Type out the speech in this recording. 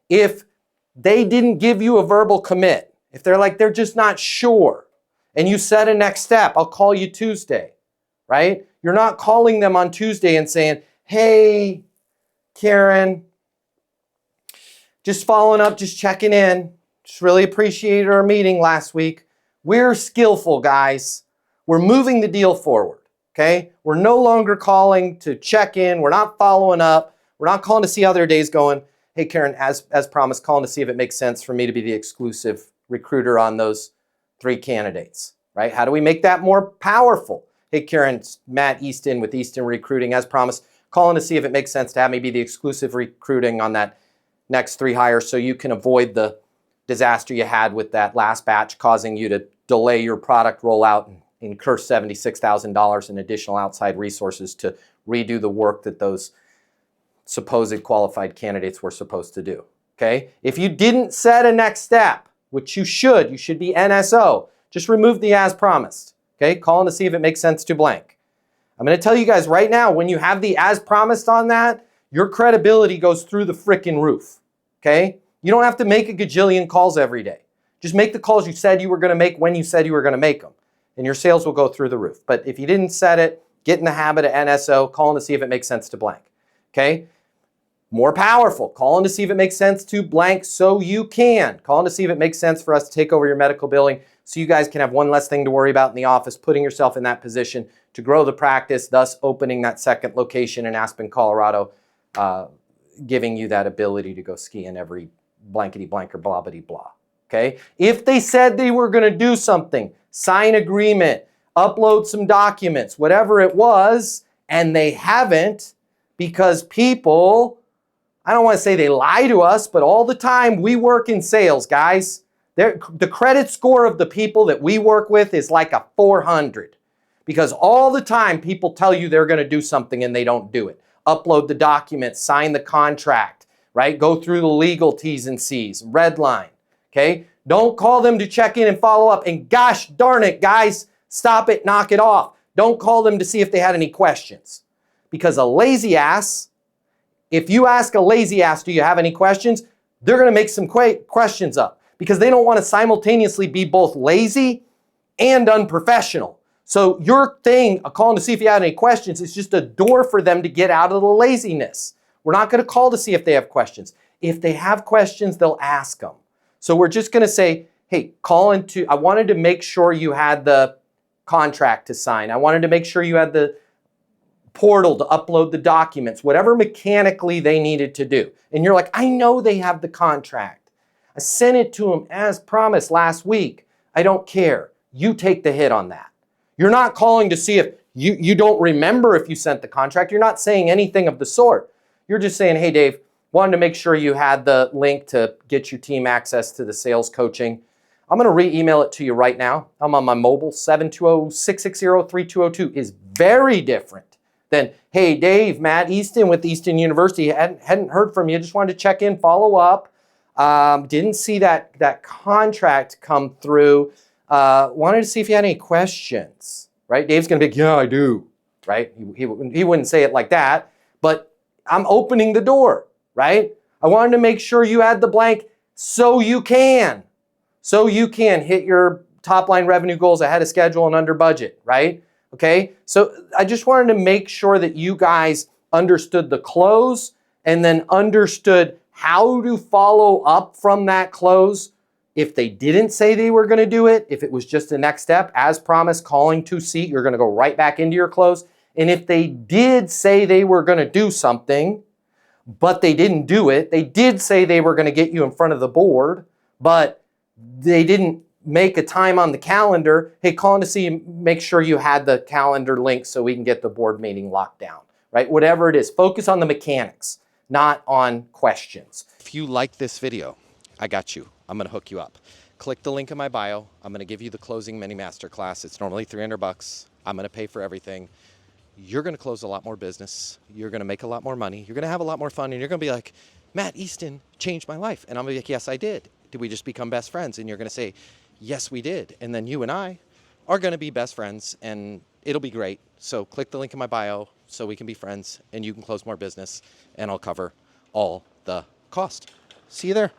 if they didn't give you a verbal commit, if they're like, they're just not sure, and you set a next step, I'll call you Tuesday, right? You're not calling them on Tuesday and saying, hey, Karen, just following up, just checking in. Just really appreciated our meeting last week. We're skillful, guys. We're moving the deal forward, okay? We're no longer calling to check in. We're not following up. We're not calling to see how their day's going. Hey, Karen, as promised, calling to see if it makes sense for me to be the exclusive recruiter on those 3 candidates, right? How do we make that more powerful? Hey, Karen, it's Matt Easton with Easton Recruiting. As promised, calling to see if it makes sense to have me be the exclusive recruiting on that next 3 hires so you can avoid the disaster you had with that last batch causing you to delay your product rollout and incur $76,000 in additional outside resources to redo the work that those supposed qualified candidates were supposed to do, okay? If you didn't set a next step, which you should be NSO, just remove the as promised, okay? Calling to see if it makes sense to blank. I'm going to tell you guys right now, when you have the as promised on that, your credibility goes through the frickin' roof, okay? You don't have to make a gajillion calls every day. Just make the calls you said you were going to make when you said you were going to make them, and your sales will go through the roof. But if you didn't set it, get in the habit of NSO, calling to see if it makes sense to blank, okay? More powerful, calling to see if it makes sense to blank so you can. Calling to see if it makes sense for us to take over your medical billing so you guys can have one less thing to worry about in the office, putting yourself in that position to grow the practice, thus opening that second location in Aspen, Colorado, giving you that ability to go ski in every blankety blank or blobbity blah, okay? If they said they were gonna do something, sign agreement, upload some documents, whatever it was, and they haven't, because people, I don't want to say they lie to us, but all the time we work in sales, guys. The credit score of the people that we work with is like a 400, because all the time people tell you they're going to do something and they don't do it. Upload the documents, sign the contract, right? Go through the legal T's and C's, red line, okay? Don't call them to check in and follow up. And gosh darn it, guys, stop it, knock it off. Don't call them to see if they had any questions, because a lazy ass, if you ask a lazy ass, do you have any questions? They're going to make some questions up because they don't want to simultaneously be both lazy and unprofessional. So your thing, calling to see if you have any questions, is just a door for them to get out of the laziness. We're not going to call to see if they have questions. If they have questions, they'll ask them. So we're just going to say, hey, I wanted to make sure you had the contract to sign. I wanted to make sure you had the portal to upload the documents, whatever mechanically they needed to do. And you're like, I know they have the contract. I sent it to them as promised last week. I don't care. You take the hit on that. You're not calling to see if you don't remember if you sent the contract. You're not saying anything of the sort. You're just saying, hey, Dave, wanted to make sure you had the link to get your team access to the sales coaching. I'm going to re-email it to you right now. I'm on my mobile. 720-660-3202 is very different than, hey, Dave, Matt Easton with Easton University. Hadn't heard from you. Just wanted to check in, follow up. Didn't see that contract come through. Wanted to see if you had any questions, right? Dave's going to be like, yeah, I do, right? He wouldn't say it like that, but I'm opening the door, right? I wanted to make sure you had the blank so you can hit your top line revenue goals ahead of schedule and under budget, right? Okay, so I just wanted to make sure that you guys understood the close and then understood how to follow up from that close. If they didn't say they were going to do it, if it was just the next step, as promised, calling to seat, you're going to go right back into your close. And if they did say they were going to do something, but they didn't do it, they did say they were going to get you in front of the board, but they didn't make a time on the calendar, hey, calling to see, make sure you had the calendar link so we can get the board meeting locked down, right? Whatever it is, focus on the mechanics, not on questions. If you like this video, I got you. I'm going to hook you up. Click the link in my bio. I'm going to give you the closing mini masterclass. It's normally $300. I'm going to pay for everything. You're going to close a lot more business. You're going to make a lot more money. You're going to have a lot more fun. And you're going to be like, Matt Easton changed my life. And I'm going to be like, yes, I did. Did we just become best friends? And you're going to say, yes, we did. And then you and I are going to be best friends and it'll be great. So click the link in my bio so we can be friends and you can close more business and I'll cover all the cost. See you there.